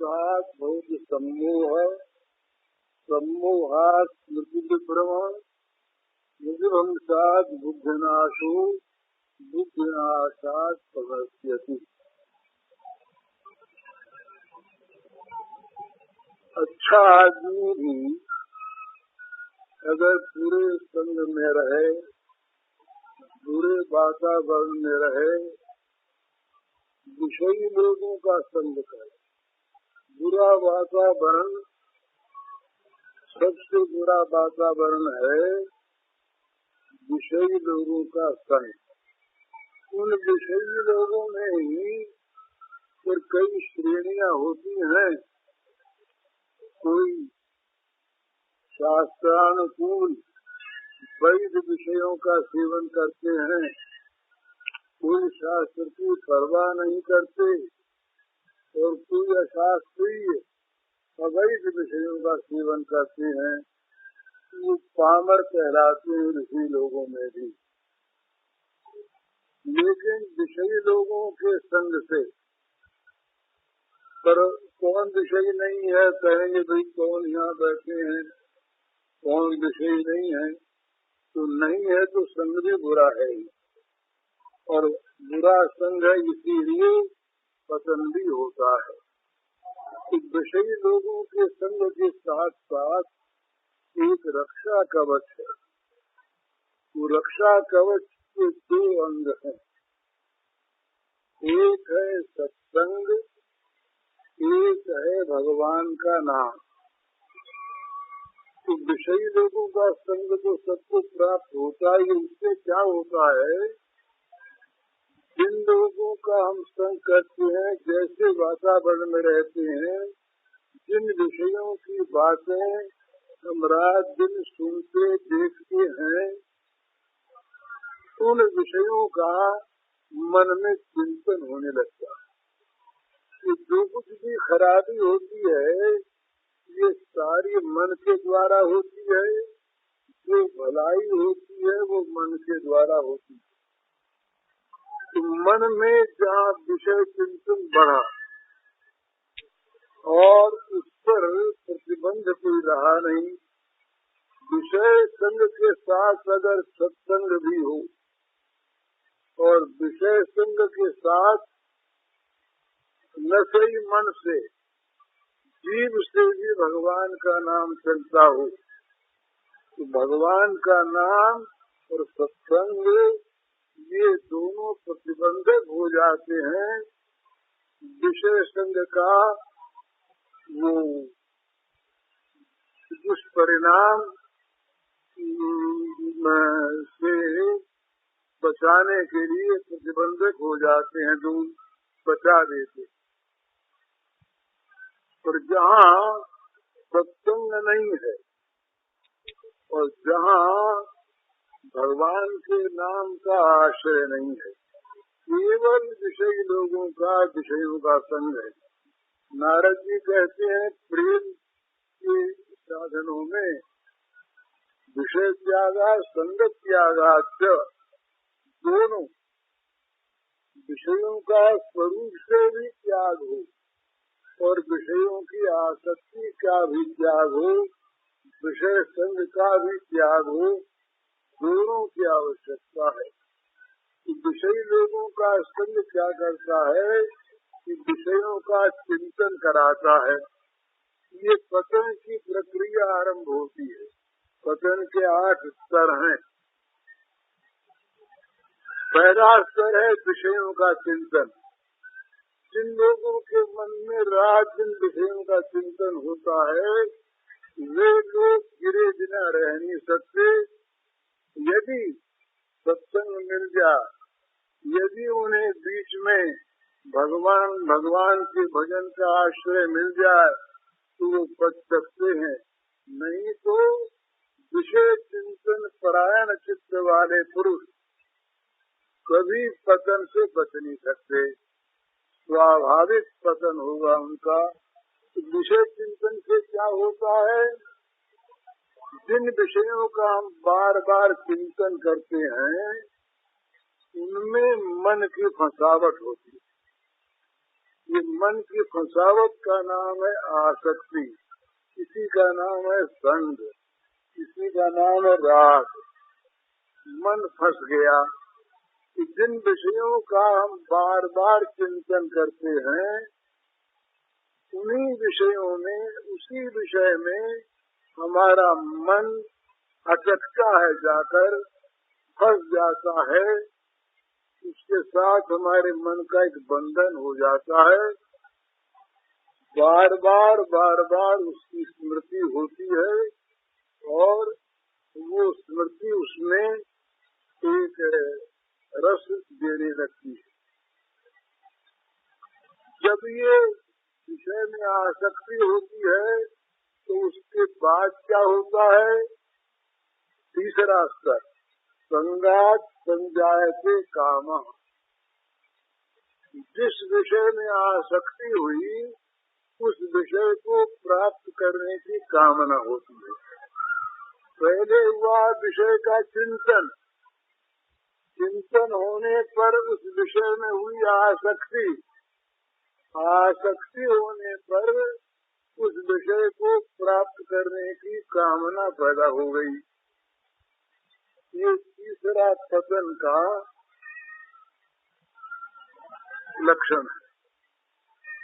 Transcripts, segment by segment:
सम्मोहात् भवति सम्मोहात् स्मृतिविभ्रमः स्मृतिभ्रंशात् बुद्धिनाशो बुद्धिनाशात् प्रवर्त्यति। अच्छा आदमी भी अगर पूरे संग में रहे, पूरे वातावरण में रहे, विषयी लोगों का संग करे, बुरा वातावरण सबसे बुरा वातावरण है विषयी लोगों का संग। उन विषयी लोगों में ही फिर कई श्रेणियां होती हैं। कोई शास्त्रानुकूल वैध विषयों का सेवन करते हैं, कोई शास्त्र की परवाह नहीं करते, और कोई अशास्त्रीय अवैध विषयों का सेवन करते हैं। वो पामर कहलाते हैं ऋषि लोगों में भी। लेकिन विषयी लोगों के संग से, पर कौन विषयी नहीं है कहेंगे भाई, कौन यहाँ बैठे हैं, कौन विषयी नहीं है? तो नहीं है तो संग भी बुरा है, और बुरा संग है इसीलिए पतन भी होता है। तो विषयी लोगों के संग के साथ साथ एक रक्षा कवच है। वो रक्षा कवच के दो अंग हैं, एक है सत्संग, एक है भगवान का नाम। तो विषयी लोगों का संग तो सबको प्राप्त होता ही। उससे क्या होता है, जिन लोगों का हम संग करते हैं, जैसे वातावरण में रहते हैं, जिन विषयों की बातें हम रात दिन सुनते देखते हैं, उन विषयों का मन में चिंतन होने लगता है। कि जो कुछ भी खराबी होती है ये सारी मन के द्वारा होती है, जो भलाई होती है वो मन के द्वारा होती है। तो मन में जहाँ विषय चिंतन बढ़ा और उस पर प्रतिबंध कोई रहा नहीं, विषय संग के साथ अगर सत्संग भी हो और विषय संग के साथ न सही मन से जीव से भी भगवान का नाम चलता हो, तो भगवान का नाम और सत्संग ये दोनों प्रतिबंधक हो जाते हैं विषय संग का वो दुष्परिणाम से बचाने के लिए प्रतिबंधक हो जाते हैं, जो बचा देते। पर जहाँ सत्संग नहीं है और जहाँ भगवान के नाम का आश्रय नहीं है, केवल विषयी लोगों का विषयों का संग है। नारद जी कहते हैं प्रेम के साधनों में विषय त्यागा संगत त्यागा दोनों, विषयों का स्वरूप से भी त्याग हो और विषयों की आसक्ति का भी त्याग हो, विषय संग का भी त्याग हो, दोनों की आवश्यकता है। कि विषयी लोगों का संग क्या करता है कि विषयों का चिंतन कराता है। ये पतन की प्रक्रिया आरंभ होती है। पतन के 8 स्तर हैं। पहला स्तर है विषयों का चिंतन। जिन लोगों के मन में रात दिन विषयों का चिंतन होता है, वे लोग गिरे बिना रह नहीं सकते। यदि सत्संग मिल जाए, यदि उन्हें बीच में भगवान के भजन का आश्रय मिल जाए तो वो बच सकते हैं, नहीं तो विषय चिंतन परायण चित्त वाले पुरुष कभी पतन से बच नहीं सकते। स्वाभाविक पतन होगा उनका। तो विषय चिंतन से क्या होता है, जिन विषयों का हम बार बार चिंतन करते हैं उनमें मन की फंसावट होती है। ये मन की फंसावट का नाम है आसक्ति, किसी का नाम है संग, किसी का नाम है राग। मन फंस गया कि जिन विषयों का हम बार बार चिंतन करते हैं उन्हीं विषयों में, उसी विषय में हमारा मन अटकता है, जाकर फंस जाता है। उसके साथ हमारे मन का एक बंधन हो जाता है। बार बार उसकी स्मृति होती है और वो स्मृति उसमें एक रस देने लगती है। जब ये विषय में आसक्ति होती है तो उसके बाद क्या होता है? तीसरा स्तर, संगात संजायते कामः। जिस विषय में आसक्ति हुई उस विषय को प्राप्त करने की कामना होती है। पहले हुआ विषय का चिंतन, चिंतन होने पर उस विषय में हुई आसक्ति, आसक्ति होने पर उस विषय को प्राप्त करने की कामना पैदा हो गई। ये तीसरा पतन का लक्षण है।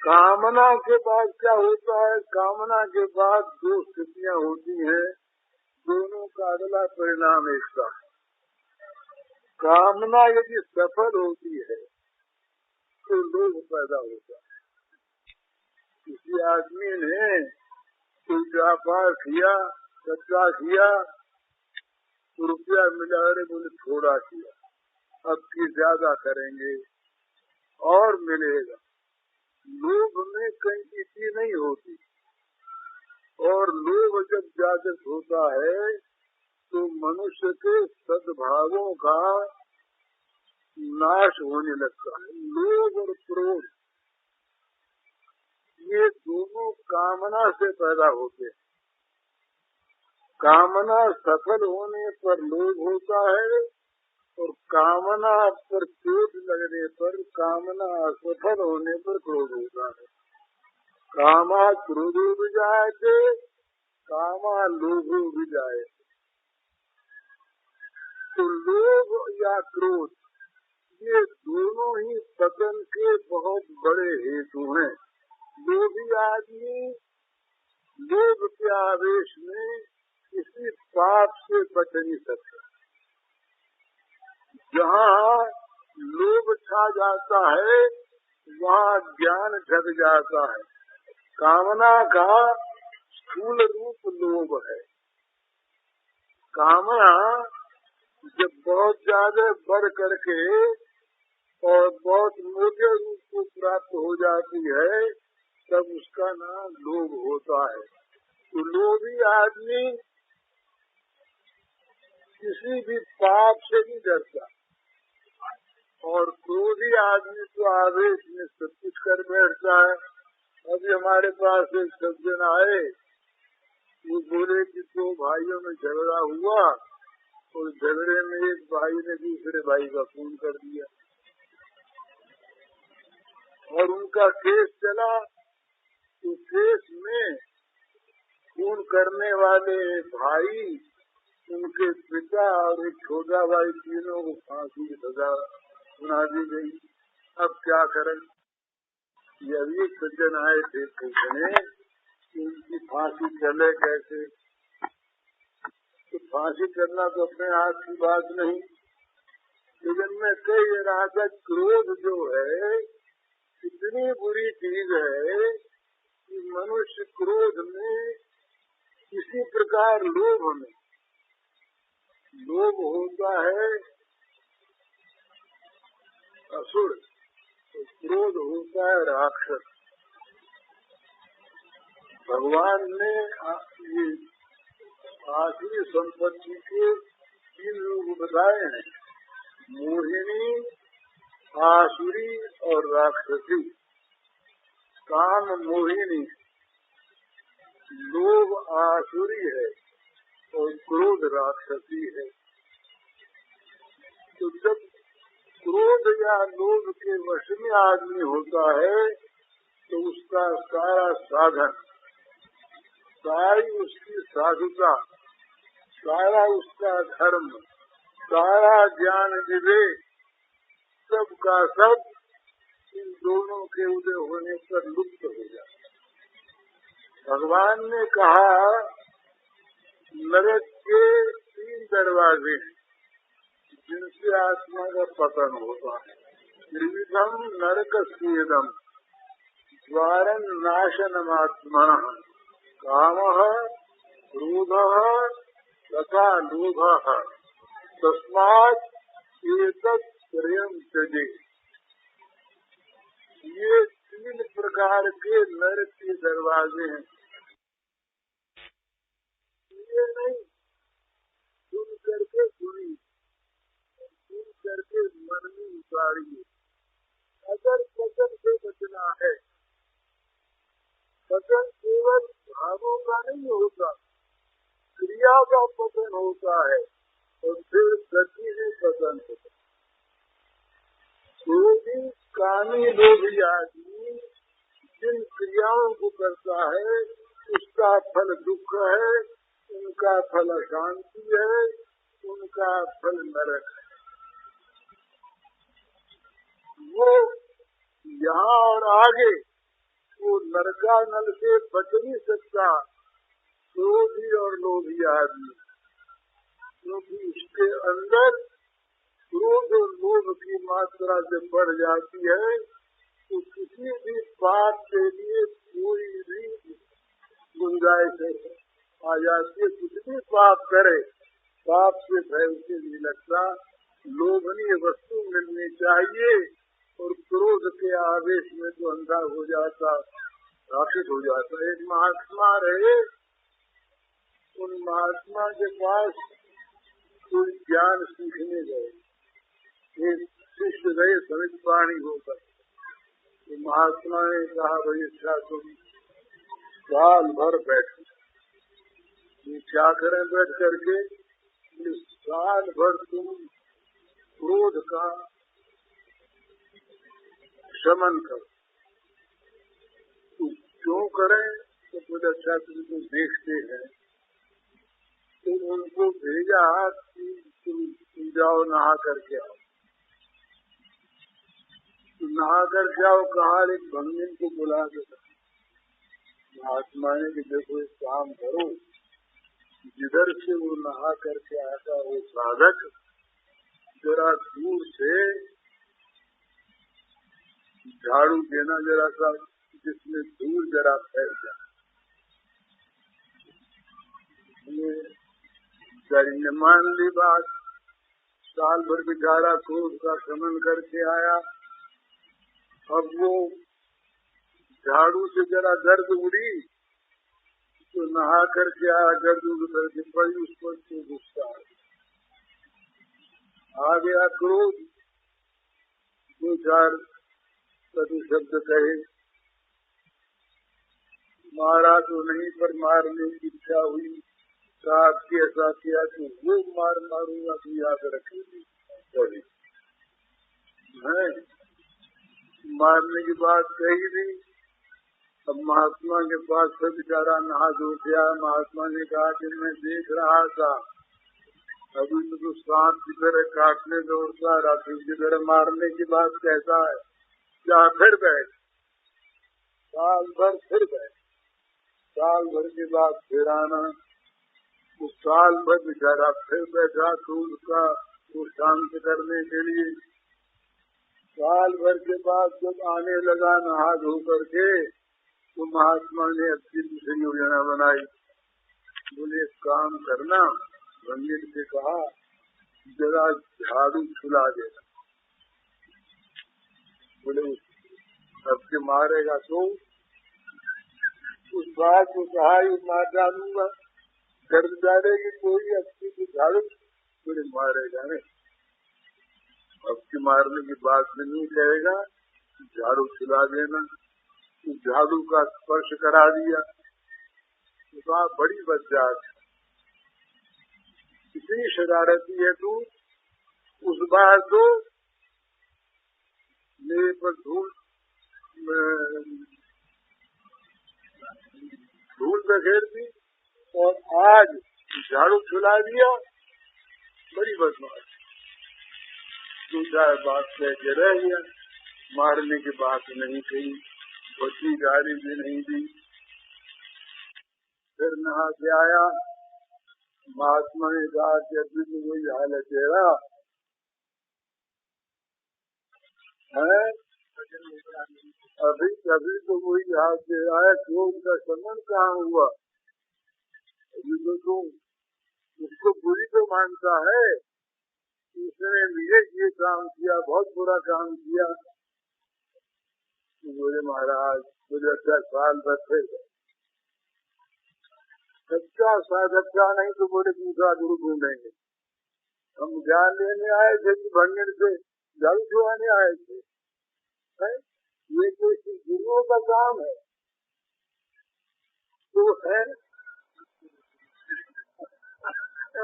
कामना के बाद क्या होता है? कामना के बाद दो स्थितियां होती हैं, दोनों का अगला परिणाम एक सा। कामना यदि सफल होती है तो लोभ पैदा होता है। किसी आदमी ने कोई व्यापार किया, सच्चा किया, तो रुपया मिला, अरे बोले थोड़ा किया, अब की ज्यादा करेंगे और मिलेगा। लोभ में कंजूसी नहीं होती, और लोभ जब जागृत होता है तो मनुष्य के सद्भावों का नाश होने लगता है। लोभ और क्रोध ये दोनों कामना से पैदा होते हैं। कामना सफल होने पर लोभ होता है और कामना पर चोट लगने पर, कामना असफल होने पर क्रोध होता है। कामा क्रोधो भी जायते, कामा लोभो भी जाए। तो लोभ या क्रोध ये दोनों ही पतन के बहुत बड़े हेतु हैं। लोभी आदमी लोभ के आवेश में किसी पाप से बच नहीं सकता। जहाँ लोभ छा जाता है वहाँ ज्ञान ढक जाता है। कामना का स्थूल रूप लोभ है। कामना जब बहुत ज्यादा बढ़ करके और बहुत मोटे रूप को प्राप्त हो जाती है तब उसका नाम लोभ होता है। तो लोभी आदमी किसी भी पाप से नहीं डरता, और क्रोधी आदमी तो आवेश में सब कुछ कर बैठता है। अभी हमारे पास एक सज्जन आए, वो बोले कि दो भाइयों में झगड़ा हुआ और झगड़े में एक भाई ने दूसरे भाई का खून कर दिया और उनका केस चला। तो केस में खून करने वाले भाई, उनके पिता और एक छोटा भाई, तीनों को फांसी की सजा सुना दी गई। अब क्या करें? ये अभी सज्जन आए थे पूछने कि उनकी फांसी चले कैसे। तो फांसी करना तो अपने हाथ की बात नहीं, लेकिन मैं कह रहा था क्रोध जो है इतनी बुरी चीज है कि मनुष्य क्रोध में किसी प्रकार लोभ होता है असुर, तो क्रोध होता है राक्षस। भगवान ने ये आखिरी संपत्ति के 3 रूप बताए हैं, मोहिनी, आसुरी और राक्षसी। काम मोहिनी, लोभ आसुरी है और क्रोध राक्षसी है। तो जब क्रोध या लोभ के वश में आदमी होता है तो उसका सारा साधन, सारी उसकी साधुता, सारा उसका धर्म, सारा ज्ञान विवेक, सब का सब इन दोनों के उदय होने पर लुप्त हो जाता। भगवान ने कहा नरक के 3 दरवाजे जिनसे आत्मा का पतन होता है। त्रिविधम नरकस्येदम द्वारं नाशनमात्मनः कामः क्रोधः तथा लोभः तस्मात् एतत् त्रयं त्यजेत्। ये 3 प्रकार के नरक के दरवाजे हैं। ये नहीं सुन करके सुनी, सुन करके मन में उतारिए। अगर पतन से बचना है, पतन केवल भावों का नहीं होता, क्रिया का पतन होता है और फिर गति में पतन होता है। क्रोधी कामी लोभी आदमी जिन क्रियाओं को करता है उसका फल दुख है, उनका फल अशांति है, उनका फल नरक है। वो यहाँ और आगे वो नरकानल से बच नहीं सकता क्रोधी और लोभी आदमी, क्योंकि उसके अंदर क्रोध और लोभ की मात्रा जब बढ़ जाती है तो किसी भी पाप के लिए कोई भी गुंजाइश आ जाती है। कुछ भी पाप करे, पाप से भय उसे नहीं लगता। लोभनीय वस्तु मिलनी चाहिए और क्रोध के आवेश में तो अंधा हो जाता, राक्षस हो जाता। एक महात्मा रहे, उन महात्मा के पास कोई ज्ञान सीखने गए। एक शिष्य गए समित प्राणी होकर, तो महात्मा ने कहा भाई अच्छा तुम साल भर बैठो। क्या करें बैठ करके? साल भर तुम क्रोध का शमन करो। तो क्यों करें? तो कुछ अच्छा तुमको देखते हैं। तो उनको भेजा कि तुम जाओ नहा करके आओ। तो नहा करके आओ कहा, एक भंगिन को बुला के महात्मा ने कि देखो एक काम करो, जिधर से वो नहा करके आता वो साधक जरा दूर से झाड़ू देना जरा सा, जिसमें धूल जरा फैल जाए। ये मान ली बात, साल भर बेचारा क्रोध का शमन करके आया। अब वो झाड़ू से जरा गर्द उड़ी तो नहा करके आया, गर्द उड़ करके पड़ी उस पर तो गुस्सा आ गया, क्रोध। 2-4 कटु शब्द कहे, मारा तो नहीं पर मारने की इच्छा हुई। कहा कि ऐसा किया तो वो मारूंगा तो याद रखेगी। मारने की बात कही थी। अब महात्मा के पास से बेचारा नहा धो गया। महात्मा ने कहा कि मैं देख रहा था अभी तो सांप की तरह काटने दौड़ता, रात्रि की तरह मारने की बात कहता है। क्या फिर बैठ, साल भर फिर बैठ, साल भर के बाद फिर आना। उस साल भर बेचारा फिर बैठा क्रोध का वो शांत करने के लिए। साल भर के बाद जब आने लगा नहा धो करके, तो महात्मा ने अच्छी दूसरी योजना बनाई। बोले एक काम करना, पंडित से कहा जरा झाड़ू छुला देना। बोले सबके मारेगा तो? उस बात को कहा मार डालूंगा, कर डालेगी कोई अच्छी की झाड़ू, बोले मारेगा नहीं। अब की मारने की बात में नहीं कहेगा, झाड़ू छुला देना। तो झाड़ू का स्पर्श करा दिया तो कहा बड़ी बच्चात, इतनी शरारती है तू। उस बार तो मेरे पर धूल बखेर दी और आज झाड़ू छुला दिया। बड़ी बदमाश। दूसरा बात कह के रह गया, मारने की बात नहीं कही, बच्ची गाड़ी भी नहीं दी। फिर नहा के आया, महात्मा ने कहा कि अभी तो वही हाल है तेरा है, अभी तो वही हाल तेरा है, क्यों उनका सम्मान कहाँ हुआ? अभी तो तुम उसको बुरी तो मानता है, उसने ये काम किया, बहुत बुरा काम किया। बोले महाराज मुझे 10 साल बचेगा, सच्चा सच्चा नहीं तो बोले दूसरा गुरु ढूंढेंगे। हम ज्ञान लेने आए थे कि भंगड़ से जल छुआने आए थे? ये तो गुरुओं का काम है। तो है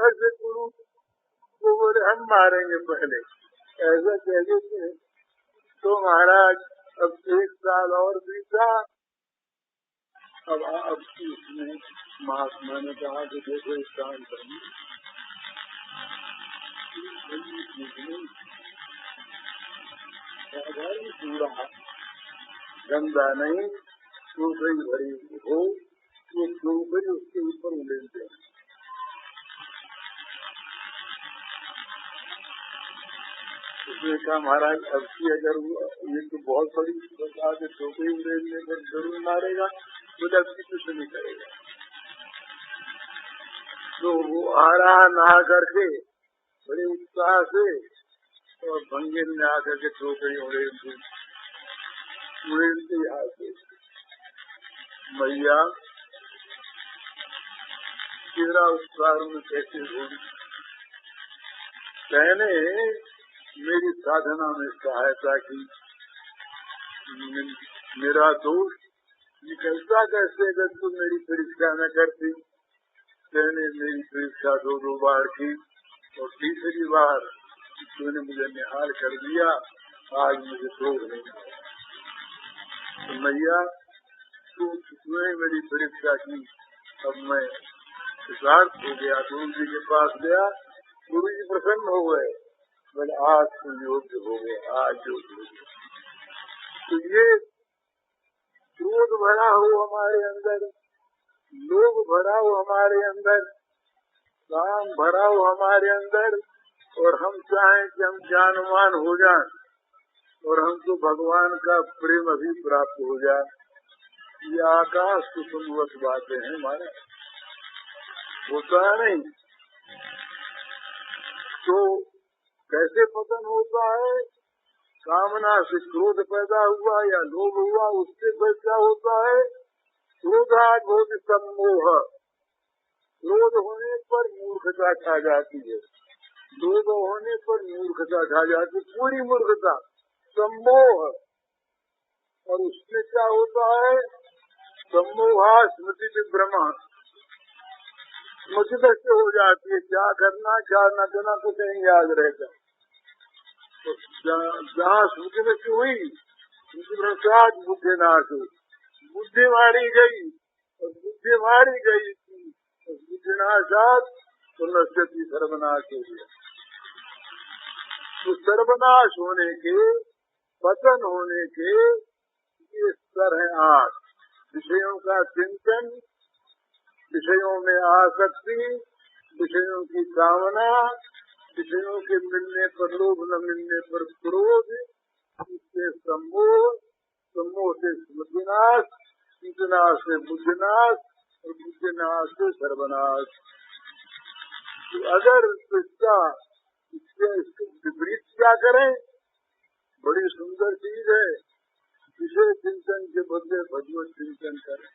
ऐसे गुरु तो बोले हम मारेंगे पहले, ऐसा कह देते। तो महाराज अब 1 साल और बीता। अब उसने महात्मा ने कहा कि देखो इस काम करना पूरा गंदा नहीं, टोकरी भरी हो, वो टोकरी उसके ऊपर उलेलते हैं। उसने कहा महाराज अब की अगर ये तो बहुत बड़ी बात है, टोकरी उलेलने पर जरूर मारेगा, बोले अब की कुछ नहीं करेगा। तो वो आ रहा नहा करके बड़े उत्साह से, और भंगे में आकर के टोकरी उड़ेलते आते, मैया तेरा उत्साह में कैसे होगी? कहने मेरी साधना में सहायता की, मेरा दोष निकलता कैसे अगर तुम मेरी परीक्षा न करती? कहने मेरी परीक्षा 2 बार की और तीसरी बार तूने मुझे निहाल कर दिया, आज मुझे छोड़ नहीं। तो मैया तूने मेरी परीक्षा की, अब मैं सिद्धार्थ हो गया, गुरु जी के पास गया, गुरु जी प्रसन्न हो गए, बोले आज तू योग्य हो गया, आज योग्य हो गया। तो ये क्रोध भरा हो हमारे अंदर, लोभ भरा हो हमारे अंदर, काम भरा हो हमारे अंदर, और हम चाहें कि हम ज्ञानवान हो जाएं और हमको भगवान का प्रेम अभी प्राप्त हो जाए, ये आकाश कुसुमवत बातें हैं हमारे, होता नहीं। तो कैसे पतन होता है? कामना से क्रोध पैदा हुआ या लोभ हुआ, उससे क्या होता है? क्रोधात् भवति सम्मोह। क्रोध होने पर मूर्खता छा जाती है, लोभ होने पर मूर्खता छा जाती है, पूरी मूर्खता, सम्मोह। और उसमें क्या होता है? सम्मोहा स्मृति विभ्रमा, स्मृति दृष्टि हो जाती है, क्या करना क्या न करना कुछ नहीं याद रहता। तो जहाँ स्मृति दृष्टि हुई, स्मृति भ्रष्टाचार बुद्धि नाश हुई, बुद्धि मारी गई, और बुद्धि मारी गई बुद्धि नाशात तो नश्यति सर्वनाश हो गया। तो सर्वनाश होने के, पतन होने के ये स्तर है 8। विषयों का चिंतन, विषयों में आसक्ति, विषयों की कामना, विषयों के मिलने पर लोभ, न मिलने पर क्रोध, इससे सम्मोह, सम्मोह से स्मृतिनाश, स्मृतिनाश से बुद्धिनाश, और बुद्धिनाश से सर्वनाश। तो अगर इसका विपरीत क्या करें? बड़ी सुंदर चीज है, विषय चिंतन के बदले भगवत चिंतन करें,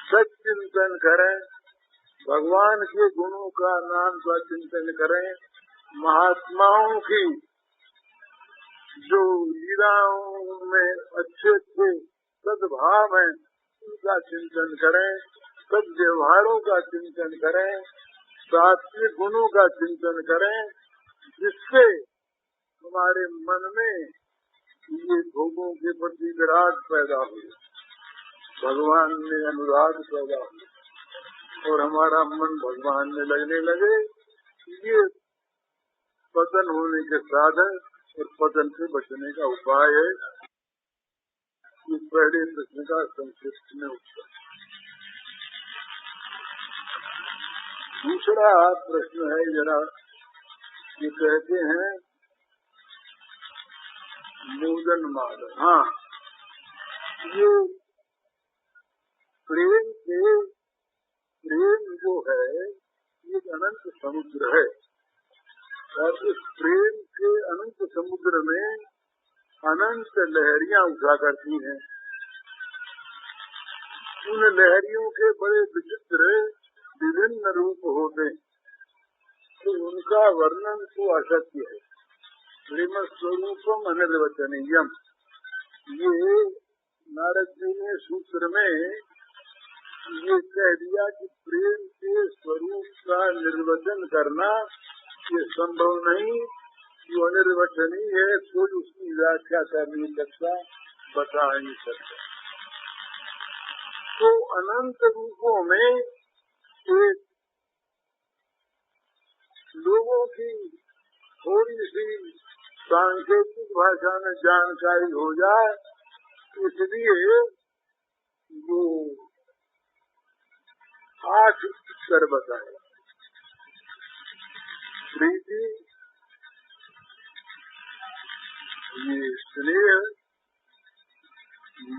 सच चिंतन करें, भगवान के गुणों का, नाम का चिंतन करें, महात्माओं की जो लीलाओं में अच्छे अच्छे सद्भाव हैं उनका चिंतन करें, सद्व्यवहारों का चिंतन करें, सात्विक गुणों का चिंतन करें, जिससे हमारे मन में ये भोगों के प्रति विराग पैदा हो, भगवान में अनुराग पैदा और हमारा मन भगवान में लगने लगे, ये पतन होने के साधन और पतन से बचने का उपाय है। इस पहले प्रश्न का संक्षिप्त में उत्तर। दूसरा प्रश्न है, जरा ये कहते हैं मोदन मादन। हाँ, ये प्रेम जो है ये अनंत समुद्र है और इस प्रेम के अनंत समुद्र में अनंत लहरियां उठा करती हैं। उन लहरियों के बड़े विचित्र विभिन्न रूप होते हैं, तो उनका वर्णन तो अशक्य है। प्रेम स्वरूपम अनिर्वचनीयम, ये नारद जी ने सूत्र में ये कह दिया कि प्रेम के स्वरूप का निर्वचन करना ये संभव नहीं, जो अनिर्वचनीय है कोई उसकी व्याख्या कर नहीं सकता, बता नहीं सकता। तो अनंत रूपों में एक लोगों की थोड़ी सी सांकेतिक भाषा में जानकारी हो जाए, इसलिए वो 8 स्तर बताए। प्रीति, ये स्नेह,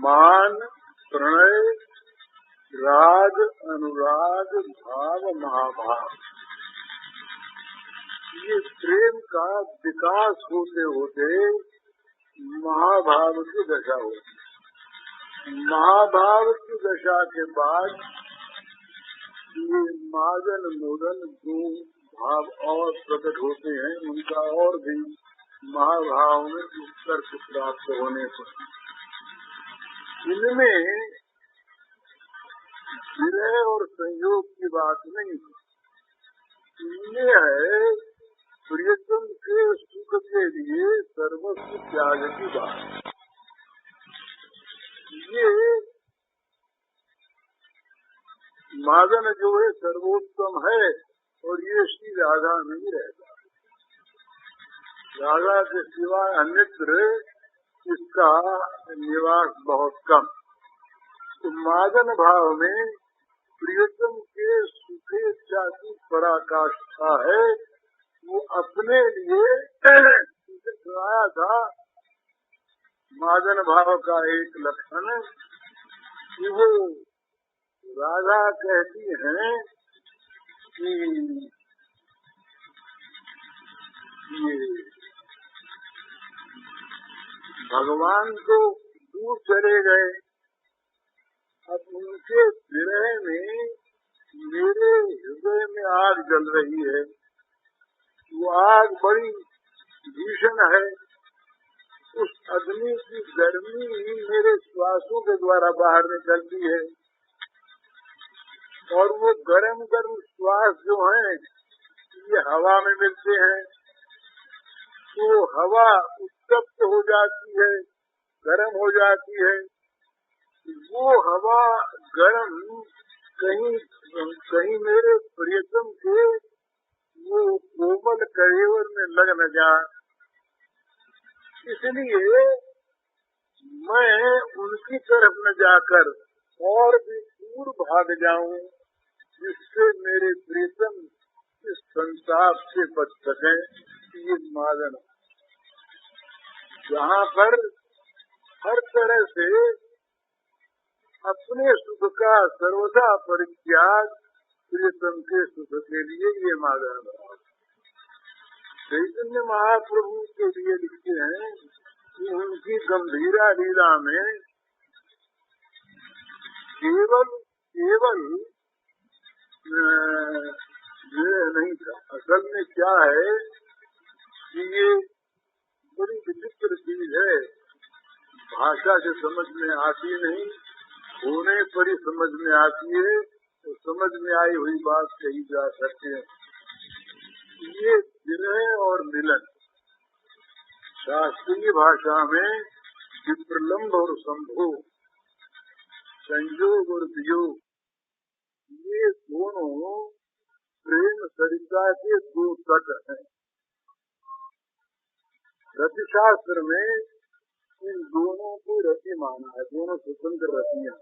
मान, प्रणय, राग, अनुराग, भाव, महाभाव, ये प्रेम का विकास होते होते महाभाव की दशा होती। महाभाव की दशा के बाद ये मादन मोदन दो भाव और प्रकट होते हैं, उनका और भी महाभाव में उत्कर्ष प्राप्त होने पर इनमें विरह और संयोग की बात नहीं, इनमें है प्रियतम के सुख के लिए सर्वस्व त्याग की बात। ये मादन जो है सर्वोत्तम है और ये श्री राधा नहीं रहता। राधा के सिवाय अन्यत्र इसका निवास बहुत कम। तो मादन भाव में प्रियतम के सुखेच्छा की पराकाष्ठा है। वो अपने लिए सुनाया था मादन भाव का एक लक्षण कि वो राधा कहती हैं कि ये भगवान तो दूर चले गए, अब उनके विरह में मेरे हृदय में आग जल रही है। वो आग बड़ी भीषण है, उस अग्नि की गर्मी मेरे श्वासों के द्वारा बाहर निकलती है और वो गर्म गर्म श्वास जो हैं ये हवा में मिलते हैं, तो हवा उत्तप्त हो जाती है, गर्म हो जाती है। वो हवा गर्म कहीं मेरे प्रियतम के वो कोमल कलेवर में लग न जाए, इसलिए मैं उनकी तरफ न जाकर और भी दूर भाग जाऊं, जिससे मेरे प्रीतम इस संताप से बच सके। ये मादन जहाँ पर हर तरह से अपने सुख का सर्वदा परित्याग प्रीतम के सुख के लिए, ये मादन भाव चैतन्य महाप्रभु के लिए लिखते हैं कि उनकी गंभीरा लीला में केवल ये नहीं था। असल में क्या है कि ये बड़ी विचित्र चीज है, भाषा से समझ में आती नहीं, होने पर ही समझ में आती है, तो समझ में आई हुई बात कही जा सकती है। ये विरह और मिलन शास्त्रीय भाषा में विप्रलंब और संभोग, संयोग और वियोग, ये दोनों प्रेम सरिता के दो तट हैं। रतिशास्त्र में इन दोनों को रति माना है, दोनों स्वतंत्र रतियां।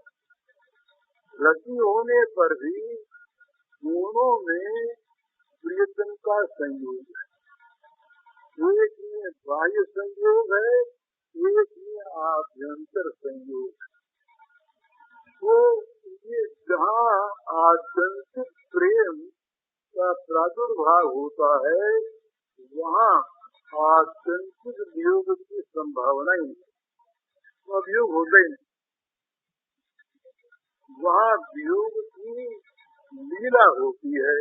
रति होने पर भी दोनों में प्रियतम का संयोग है। एक में बाह्य संयोग है, एक में आभ्यंतर संयोग है। तो ये जहाँ आत्यंतिक प्रेम का प्रादुर्भाव होता है, वहाँ आत्यंतिक वियोग की संभावना ही नहीं, वियोग होता ही नहीं। वहाँ वियोग की लीला होती है,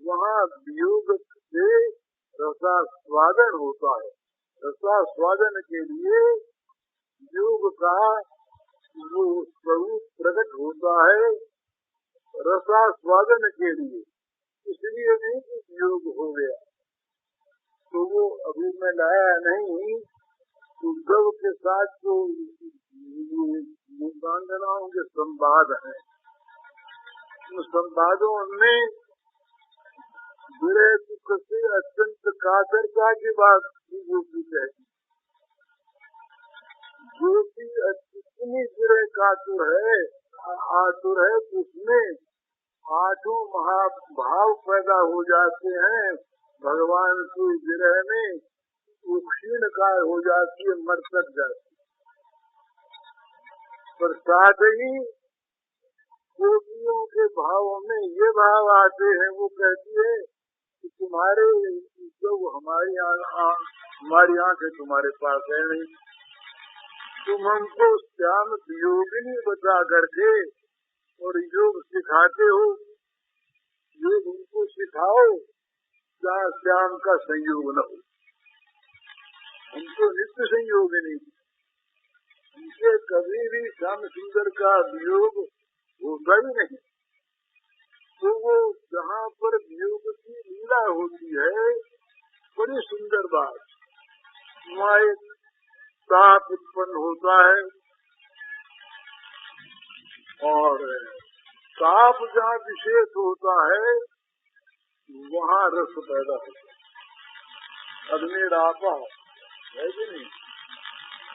वहाँ वियोग से रसास्वादन होता है। रसास्वादन के लिए योग का वो स्वरूप प्रकट होता है, रसास्वादन के लिए। इसलिए नहीं कि योग हो गया, तो वो अभी मैं लाया नहीं। उद्धव के साथ जो मुकांगनाओं के संवाद हैं, उन संवादों में विरह दुख से अत्यंत कातरता की बात गोपी कहती। गोपी इतनी विरह कातुर है, आतुर है, उसमें 8 महाभाव पैदा हो जाते हैं। भगवान की विरह में वो क्षीणकाय हो जाती है, मर तक जाती है। पर साथ ही गोपियों के भावों में ये भाव आते हैं, वो कहती है कि तुम्हारे जो हमारी आंखें तुम्हारे पास है नहीं, तुम हमको श्याम वियोगिनी बता करके और योग सिखाते हो। योग उनको सिखाओ जहाँ श्याम का संयोग न हो। हमको नित्य संयोग नहीं, उनसे कभी भी श्याम सुंदर का वियोग होता ही नहीं। तो वो जहाँ पर वियोग की लीला होती है, बड़ी सुंदर बात, वहाँ एक ताप उत्पन्न होता है, और ताप जहाँ विशेष होता है वहाँ रस पैदा होता है। अग्निराप है कि नहीं?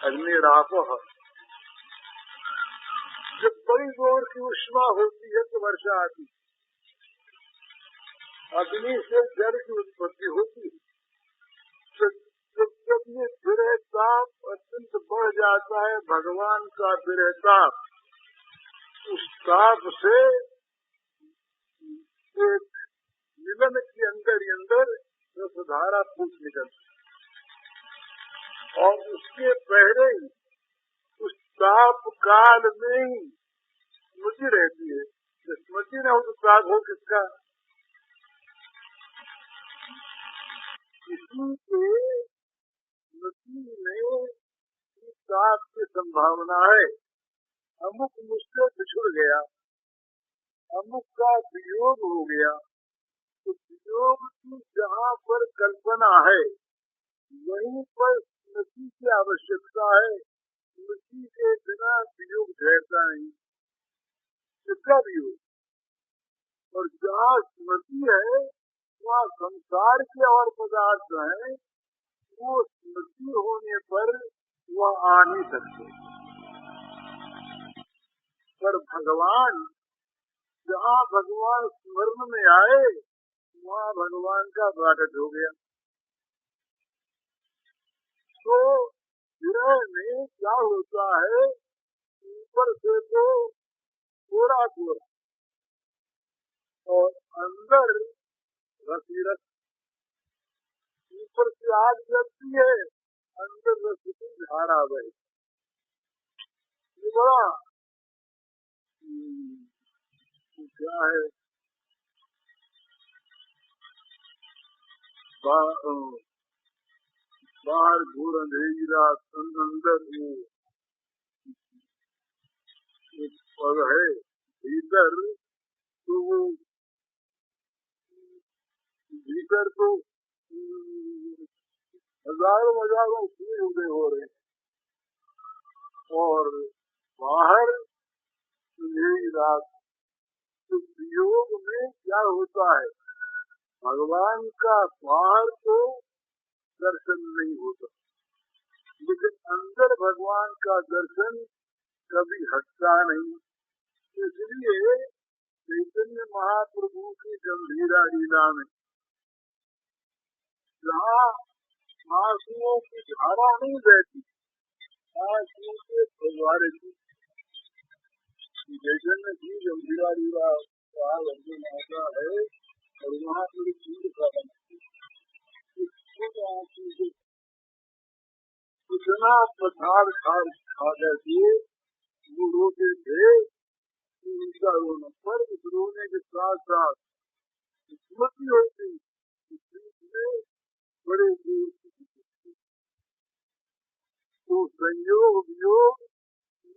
अग्निराप, जब बड़ी जोर की उष्मा होती है तो वर्षा आती, अग्नि से जल की उत्पत्ति होती है। जब ये विरह ताप अत्यंत बढ़ जाता है, भगवान का विरह ताप, उस ताप से एक मिलन के अंदर रसधारा फूट निकलती, और उसके पहले ही उस ताप काल में ही स्मृति रहती है। स्मृति न हो तो ताप हो किसका? इसी के स्मृति में ताप की संभावना है। अमुक मुझसे बिछुड़ गया, अमुक का वियोग हो गया, तो वियोग की जहाँ पर कल्पना है वहीं पर स्मृति की आवश्यकता है। स्मृति के बिना वियोग ठहरता नहीं, इसका वियोग। और जहाँ स्मृति है वहाँ संसार के और पदार्थ हैं, वो स्मृति होने पर वह आ नहीं सकते। पर भगवान, जहाँ भगवान स्मरण में आए वहाँ भगवान का प्रकट हो गया। तो विरह में क्या होता है, ऊपर से तो कोरा कोरा और अंदर रसीरस, ऊपर से आग जलती है, अंदर रस की धारा बहे। ये बड़ा क्या है, बाहर घोर अंधेरी रात, अंदर एक पग है, भीतर तो वो भीतर तो हजारों सूर्य उदय हो रहे, और बाहर अंधेरी रात। तो वियोग में क्या होता है, भगवान का बाहर तो दर्शन नहीं होता, लेकिन अंदर भगवान का दर्शन कभी हटता नहीं। इसलिए चैतन्य महाप्रभु की गंभीरा लीला में जहाँ आंसुओं की धारा नहीं बहती, आंसुओं के फव्वारे की, चैतन्य की गंभीरा लीला का वर्णन आता है और वहाँ पर चीज का इतना पठार खा गए थे, वो रोते थे, उनका रोना पर उस रोने के साथ साथ स्मृति होती बड़े दूर। तो संयोग वियोग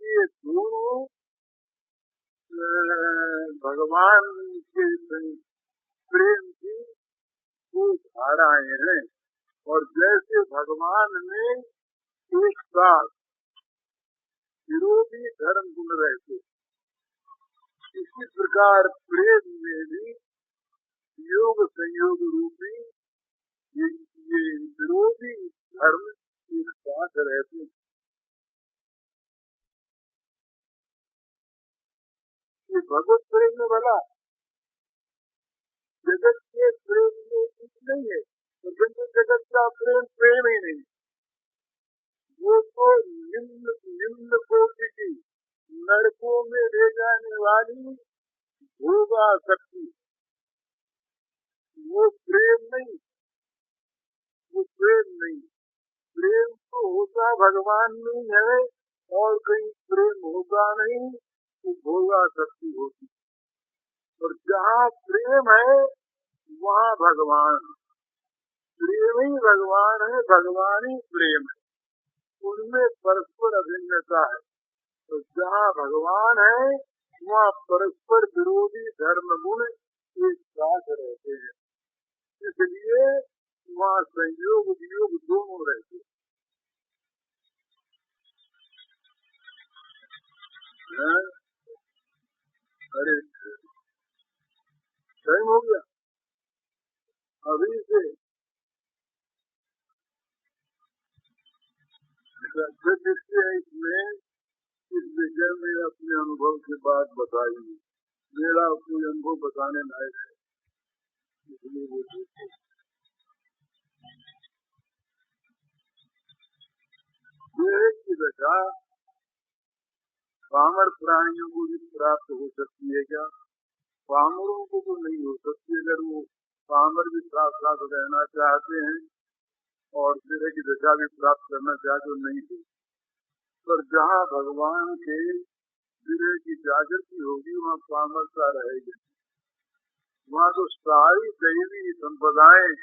ये दोनों भगवान के प्रेम की वो धाराएं हैं। और जैसे भगवान ने एक साथ विरोधी धर्म गुण रहते, इसी प्रकार प्रेम में भी योग संयोग रूपी ये विरोधी धर्म एक साथ रहते। ये भगवत प्रेम में भला जगत के प्रेम में कुछ नहीं है, तो जगत का प्रेम प्रेम ही नहीं, वो तो निम्न कोटि की नरकों में ले जाने वाली भोगा शक्ति, वो प्रेम नहीं, वो प्रेम नहीं। प्रेम तो होता भगवान में है और कहीं प्रेम होगा नहीं, तो भोगा शक्ति होती। और जहाँ प्रेम है वहाँ भगवान, प्रेम ही भगवान है, भगवान ही प्रेम है, उनमें परस्पर अभिन्नता है। तो जहाँ भगवान है वहाँ परस्पर विरोधी धर्म गुण एक साथ रहते हैं, इसलिए वहाँ संयोग वियोग दोनों रहते हैं। अरे टाइम हो गया अभी से, इसमें इस विषय में अपने अनुभव की बात बताई, मेरा कोई अनुभव बताने लायक है, इसलिए वो की दशा पामर प्राणियों को भी प्राप्त हो सकती है क्या? पामरों को तो नहीं हो सकती, अगर वो पामर भी साथ साथ रहना चाहते हैं और सिरे की दशा भी प्राप्त करना चाहते तो नहीं हो। पर जहाँ भगवान के सिरे की जागृति होगी वहाँ पामरता रहेगी, वहाँ तो सारी दैवी संपदाएं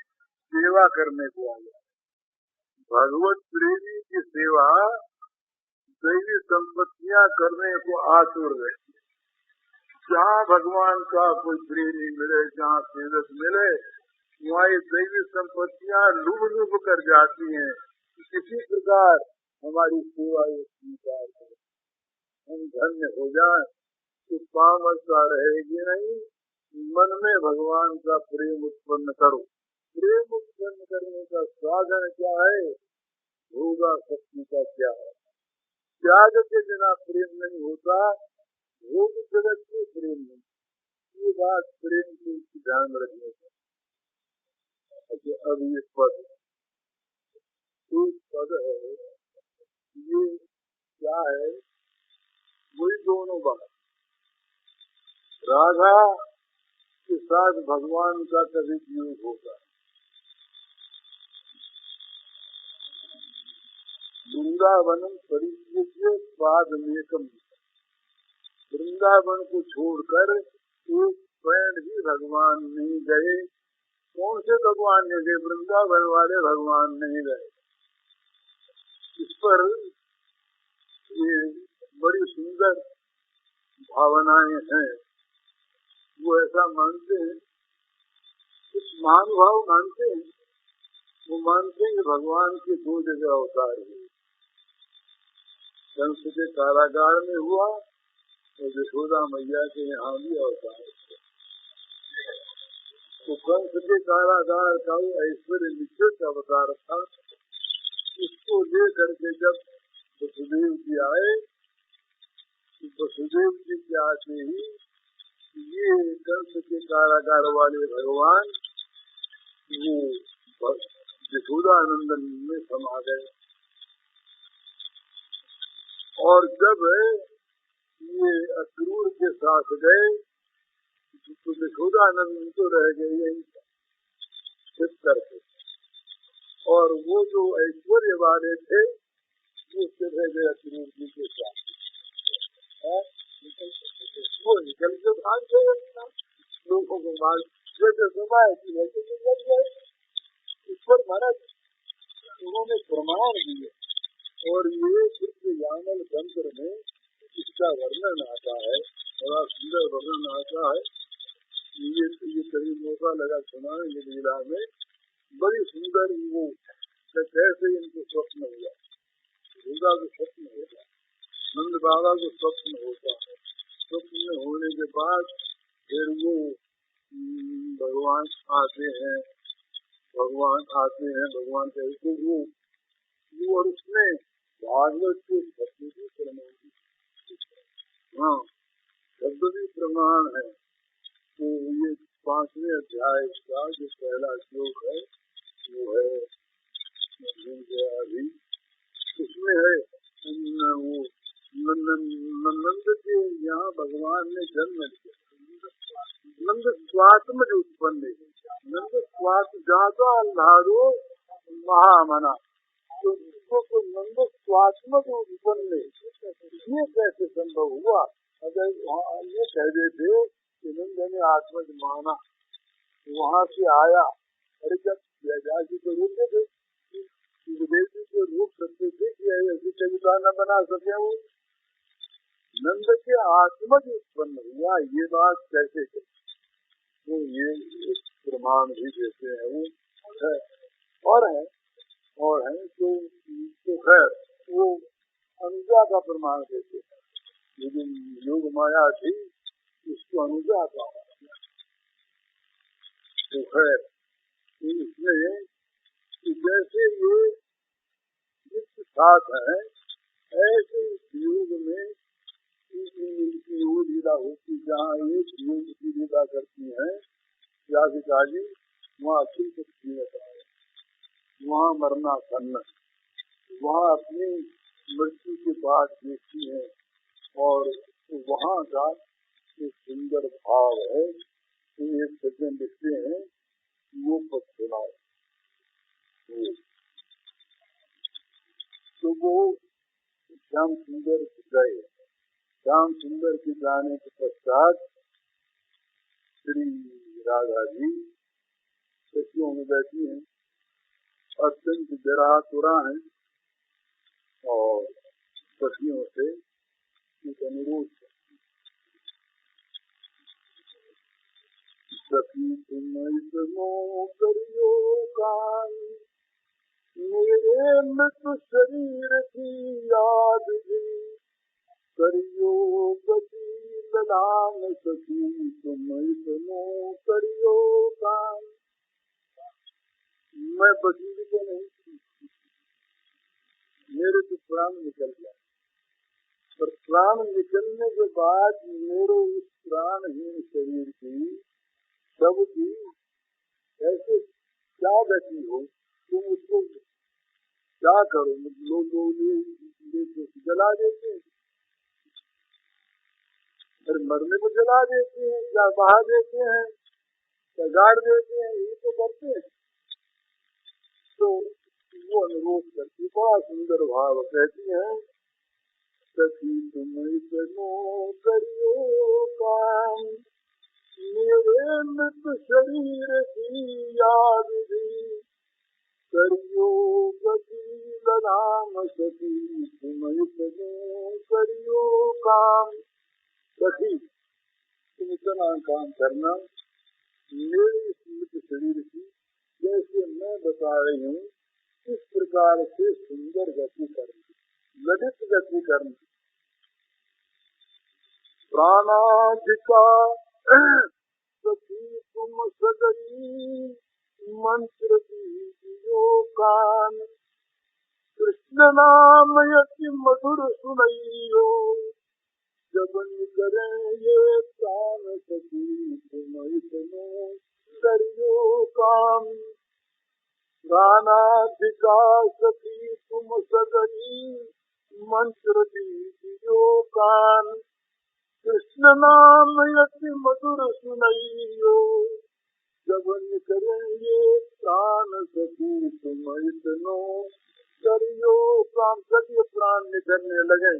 सेवा करने को आ जाए। भगवत प्रेमी की सेवा दैवी संपत्तियां करने को आतुर रहती है। जहाँ भगवान का कोई प्रेमी मिले, जहाँ सेवक मिले, वहाँ ये दैवी संपत्तियां लुभ लुभ कर जाती हैं। किसी प्रकार हमारी सेवा ये स्वीकार करें, हम धन्य हो जाए, तो पामरता रहेगी नहीं। मन में भगवान का प्रेम उत्पन्न करो। प्रेम उत्पन्न करने का साधन क्या है? भोगा शक्ति का क्या है? त्याग के बिना प्रेम नहीं होता, भोग जगत के प्रेम नहीं। ये बात प्रेम को ध्यान रखने का। अब ये पद है, ये क्या है? वही दोनों बात, राधा के साथ भगवान का कभी योग होगा। वृंदावनम परित्यज्य पादमेकम, वृंदावन को छोड़कर एक पैर भी भगवान नहीं गए। कौन से भगवान नहीं गए? वृंदावन वाले भगवान नहीं गए। इस पर ये बड़ी सुंदर भावनाएं हैं, वो ऐसा मानते हैं, कुछ महानुभाव मानते हैं, वो मानते हैं कि भगवान के दो जगह अवतार है। कंस के कारागार में हुआ और यशोदा मैया के यहाँ भी अवतार थे। तो कंस के कारागार का वो ऐश्वर्य निश्चित अवतार था। इसको ले करके जब वसुदेव जी आए, वसुदेव जी के आते ही ये कंस के कारागार वाले भगवान वो यशोदानंदन में समा गए। और जब ये अक्रूर के साथ गए तो यशोदानंद तो रह गए यही छिप करके, और वो जो ऐश्वर्य वाले थे वो रह गए अक्रूर जी के साथ। वो निकल के भाग गए, लोगों को मार जैसे समय की वैसे निकल गए। इस पर महाराज उन्होंने प्रमाण दिए, और ये सिर्फ यामल तंत्र में इसका वर्णन आता है, बड़ा सुंदर वर्णन आता है। ये कभी मौका लगा सुनाएंगे लीला में, बड़ी सुंदर वो कैसे इनको स्वप्न हुआ, दुर्गा को स्वप्न होगा, नंद बाबा को स्वप्न होता है। स्वप्न होने के बाद फिर वो भगवान आते हैं, भगवान कहते वो और उसमें भागवत के शब्द भी प्रमाण, हाँ शब्द भी प्रमाण है। तो ये 5वें अध्याय का जो पहला श्लोक है वो है अभी, उसमें है वो नंद के यहाँ भगवान ने जन्म लिया। नंद स्वात्म जो उत्पन्न, नंद स्वात्म जाता अल्लारो महामना, तो नंद स्वात्म जो उत्पन्न ये कैसे संभव हुआ? अगर ये कह देते कि नंद ने आत्मज माना, वहाँ से आया, अरे जब व्याजाजी को रोकते थे, सुखदेव जी को रोक सकते थे कि ऐसी कविता न बना सके। वो नंद के आत्मज उत्पन्न हुआ, ये बात कैसे करें? तो ये प्रमाण भी देते हैं वो है, और है तो खैर वो अनुजा का प्रमाण देते हैं। ये जो योग माया थी उसको अनुजा का, तो खैर इसमें जैसे ये नित्य साथ है, ऐसे योग में इनकी वो लीला होती, जहाँ एक योग की लीला करती है राधिका जी, वहाँ अखिल शक्ति होता है, वहाँ मरना सन्न, वहाँ अपनी मृत्यु के बाद देखती है, और वहाँ का एक सुंदर भाव है। एक सज्जन लिखते हैं वो पद सुनाओ, तो वो श्याम सुंदर गए। श्याम सुंदर के जाने के पश्चात श्री राधा जी सखियों में बैठी हैं, अत्यंत जरातुरा हैं, और सखियों से एक अनुरोध, सखी तुम इतनो करियो कान, मेरे मृत शरीर की याद भी करियो गति ललान, सखी तुम इतनो करियो कान। मैं बची तो नहीं थी, मेरे तो प्राण निकल गया, पर प्राण निकलने के बाद मेरे इस प्राणहीन शरीर की सब की ऐसे क्या गति हो, तुम उसको क्या करो? लोग जला देते हैं, फिर मरने को जला देते हैं, या बहा देते हैं, या गाड़ देते हैं, ये तो करते हैं। तो वो अनुरोध करती, बड़ा सुंदर भाव कहती है, सखी तुम इतनो करियो काम, मेरे मृत शरीर की याद भी करियो गति ललाम, सखी तुम इतनो करियो काम। सखी तुम इतना काम करना मेरे मृत शरीर की, जैसे मैं बता रही हूँ इस प्रकार से सुंदर गति करनी, ललित गति करनी, प्राणाधिका सखी तुम सदरी मंत्र दीजियो कान। कृष्ण नाम यति मधुर सुनइयो जब करें ये प्राण सखी तुम इतनो करियो काम। प्राणाधिका सखी तुम सदरी मंत्र दीजियो कान। कृष्ण नाम यति मधुर सुनइयो जब करेंगे प्राण सखी तुम इतनो करियो काम। सत्य प्राण निकलने लगे।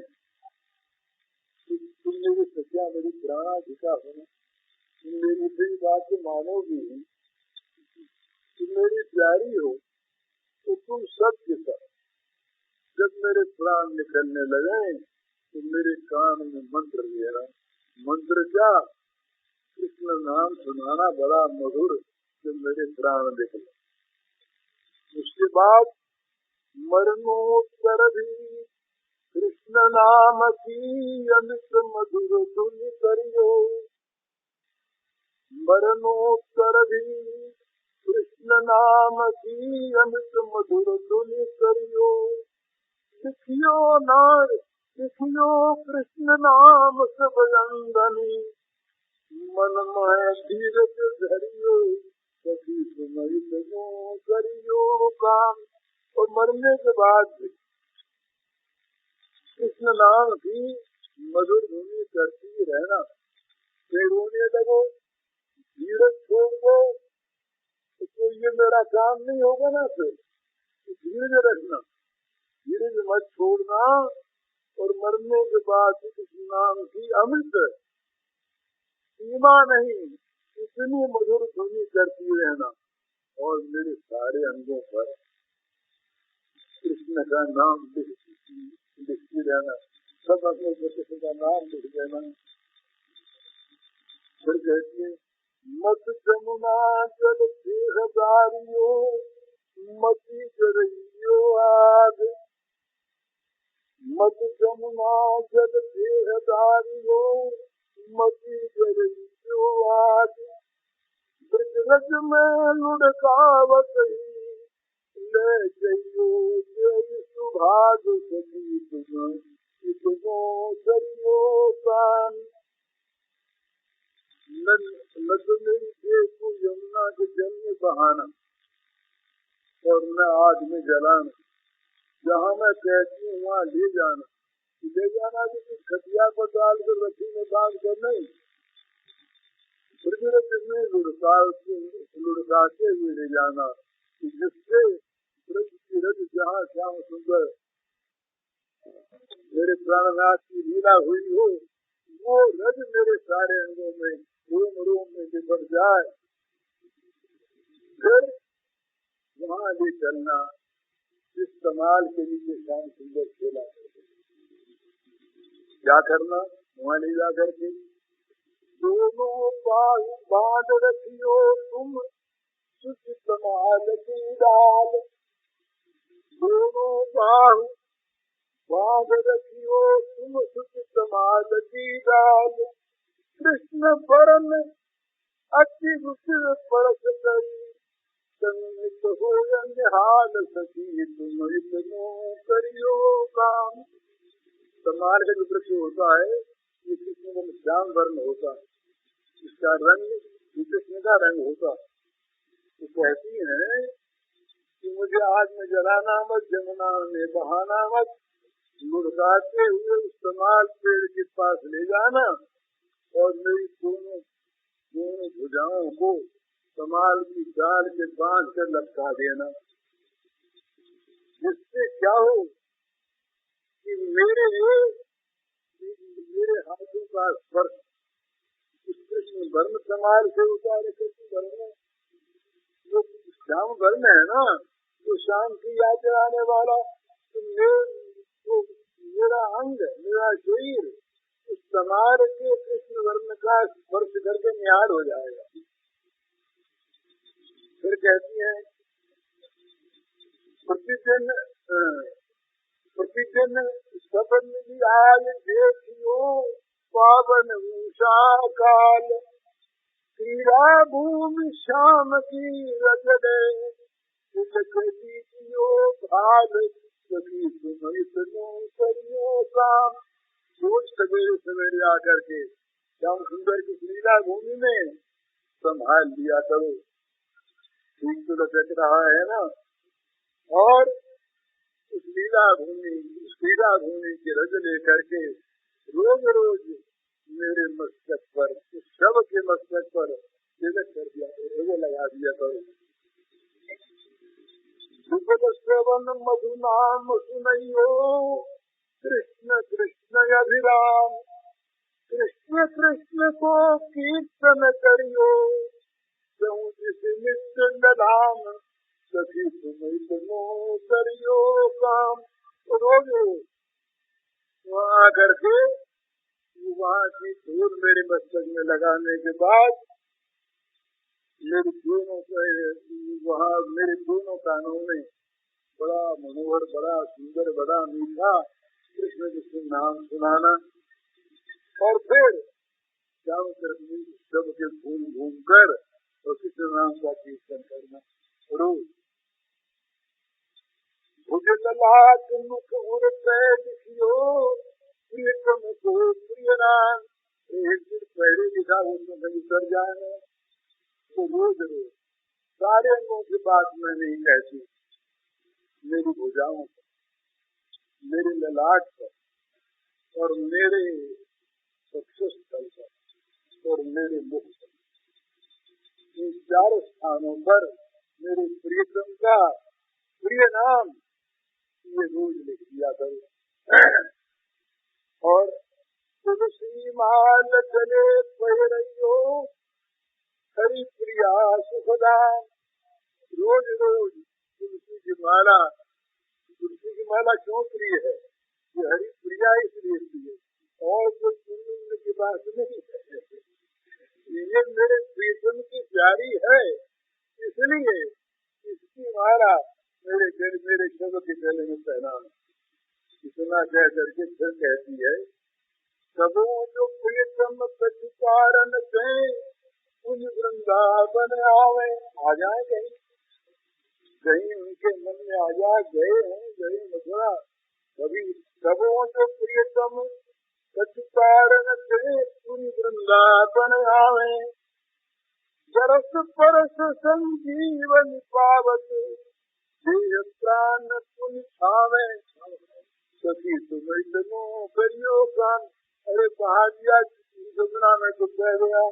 तुम मेरी सत्या मेरी प्राणाधिका हो, तुम मेरी भी बात को मानोगी, तुम मेरी प्यारी हो तो तुम सत्य कर। जब मेरे प्राण निकलने लगे तो मेरे कान में मंत्र लेना। मंत्र क्या? कृष्ण नाम सुनाना बड़ा मधुर जब मेरे प्राण निकले। उसके बाद मरणोत्तर भी कृष्ण नाम की अमित मधुर धुन करियो। मरणोत्तर भी कृष्ण नाम की अमित मधुर धुन करियो। लिखियो नार लिखियो कृष्ण नाम सब अंगनी मन में धीरज धरियो सखी तुम इतनो करियो काम। और मरने के बाद कृष्ण नाम की मधुर धुनी करती रहना। फिर रोने लगो, धीरज छोड़ दो तो ये मेरा काम नहीं होगा ना। फिर धीरज रखना, धीरज मत छोड़ना। और मरने के बाद कृष्ण नाम की अमृत सीमा नहीं, इतनी मधुर धुनी करती रहना। और मेरे सारे अंगों पर कृष्ण का नाम लिखती रहना। सब अपने कृष्ण का नाम लिख देना। फिर कहती है मत जमुना जल देहदारियो मती जरियो आग। मत जमुना जल देहदारियो मती जरियो आग। ब्रज में लुढ़कावत ले जइयो जय सुभाग सखी तुम इतनो करियो कान। नद मेरी देखो यमुना के जल में बहाना और न आग में जलाना। जहाँ मैं कहती हूँ वहाँ ले जाना। ले जाना कि कुछ खटिया को डाल कर रस्सी में बांध कर नहीं, में लुढ़काते हुए ले जाना, जिससे ब्रज की रज जहाँ श्याम सुंदर मेरे प्राणनाथ की लीला हुई हो, वो रज मेरे सारे अंगों में रोम रोम में निकल जाए। फिर वहाँ ले चलना जिस कमाल के नीचे श्याम सुंदर खेला। क्या करना? वहाँ ले जा करके दोनों बाहु बांध रखियो तुम सुच कमाल की डाल। दोनों बाहु बांध रखियो तुम सुच कमाल की डाल। कृष्ण परम अति रुचिर परस करी संत हो निहाल सखी तुम इतनो करियो काम। कमाल का जो वृक्ष होता है ये कृष्ण का श्याम वर्ण होता है, इसका रंग कृष्ण का रंग होता है। तो कहती है कि मुझे आग में जलाना मत, जमुना में बहाना मत, लुढ़काते हुए उस कमाल पेड़ के पास ले जाना और मेरी दोनों भुजाओं को कमाल की डाल के बांध कर लटका देना। जिससे क्या हो कि मेरे हाथों का स्पर्श कृष्ण वर्ण कमाल से उतारे। कृष्ण वर्ण वो श्याम वर्ण है ना, तो शाम की याद दिलाने वाला। तो मेरा अंग मेरा शरीर उस कमाल के कृष्ण वर्ण का स्पर्श करके निहाल हो जाएगा। फिर कहती है प्रतिदिन सपन भी आय देखियो पावन उषा काल, क्रीड़ा भूमि श्याम की रजड़े, कीजियो भाल सभी तुम इतनो करियो काम। रोज सवेरे सवेरे आकर के श्याम सुंदर की क्रीड़ा भूमि में संभाल लिया करो। ठीक तो लटक रहा है ना। और उस लीला भूमि, उस क्रीड़ा भूमि के रज लेकर के रोज रोज मेरे मस्तक पर, उस शव के मस्तक पर तिलक कर दिया, रोजे लगा दिया करो। सुखद श्रवण मधुनाम सुनइयो, कृष्ण कृष्ण अभिराम, कृष्ण कृष्ण को कीर्तन करियो, जिस नित्य ललाम, सखी तुम इतनो करियो काम। रोज वहाँ करके वहाँ की धूल मेरे मस्तक में लगाने के बाद मेरे दोनों वहाँ मेरे दोनों कानों में बड़ा मनोहर, बड़ा सुंदर, बड़ा मीठा कृष्ण कृष्ण नाम सुनाना। और फिर श्याम कृष्ण सब के घूम घूम कर और कृष्ण नाम का कीर्तन करना। रोज मुझे ललाट मुख उर पे लिखियो, प्रियतम को प्रिय नाम। एक दिन पहले लिखा हो तो नहीं कर जाना। तो रोज रोज सारे अंगों की बात मैं नहीं कहती, मेरी भुजाओं पर, मेरे ललाट पर और मेरे वक्षस्थल पर और मेरे मुख पर, इन चार स्थानों पर मेरे प्रियतम का प्रिय नाम ये रोज लिख दिया करो। और तुलसी माल चले पहरियो, हरि प्रिया सुखदा। रोज रोज तुलसी की माला क्यों प्रिय है? ये हरि प्रिया इसलिए प्रिय, और कोई पुण्य की बात नहीं है। ये मेरे प्रियतम की प्यारी है, इसलिए इसकी माला मेरे शव के गले में पहनाना। इतना कह करके फिर कहती है, सबो जो प्रियतम प्रतिकारन से उन वृंदावन आवे। आ जाए कहीं उनके मन में आ जाए, गए मथुरा। कभी सबो जो प्रियतम प्रतिकारन से उन वृंदावन आवे, जरस परस संजीवन पावत, देह प्राण पुन छावे, सखी तुम इतनो करियो काम। अरे कहा दिया जमुना में तो बह गया,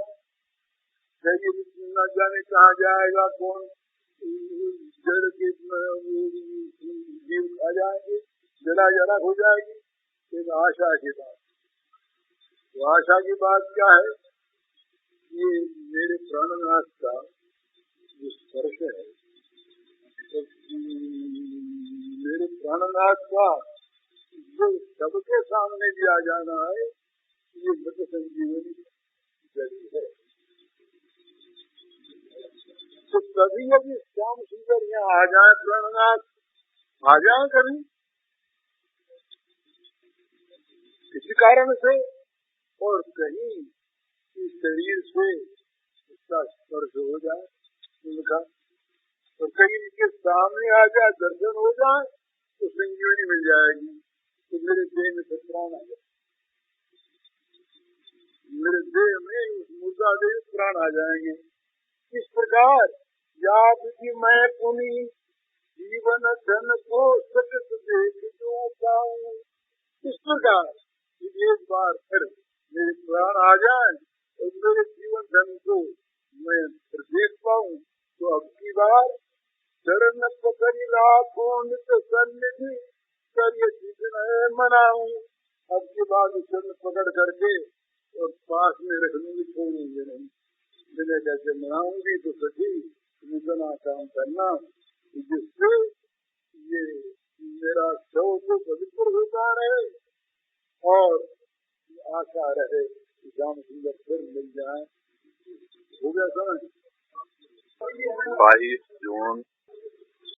न जाने कहाँ जाएगा, कौन जल के जीव खा जाएंगे, जला हो जाएगी। एक आशा की बात। तो आशा की बात क्या है? ये मेरे प्राणनाथ का जो स्पर्श है, तो मेरे प्राणनाथ का जो सबके सामने भी आ जाना है, ये मृत संजीवनी जैसी है। तो कभी यदि श्याम सुंदर यहाँ आ जाए, प्राणनाथ आ जाए कभी किसी कारण से, और कहीं इस शरीर से उसका स्पर्श हो जाए उनका, तो कहीं इनके सामने आ जाए, दर्शन हो जाए, तो संजीवनी मिल जाएगी। तो मेरे देह में प्राण आ जाए, मेरे देह में उस मुर्दा देह प्राण आ जाएंगे। इस प्रकार याद की मैं पुनी जीवन धन को सजत देख जो पाऊं। इस प्रकार एक बार फिर मेरे प्राण आ जाए और मेरे जीवन धन को मैं फिर देख पाऊं, तो अब की बार चरण पकड़ी लाखों नित सन्निधि करिए जितने मनाऊं। अब की बार चरण पकड़ करके और पास में रखने छोड़ूंगे नहीं, मैंने कैसे मनाऊंगी। तो सही इतना काम करना जिससे ये मेरा शव को पवित्र होता रहे और आशा रहे कि श्याम सुंदर फिर मिल जाए। हो गया समझ। 22 जून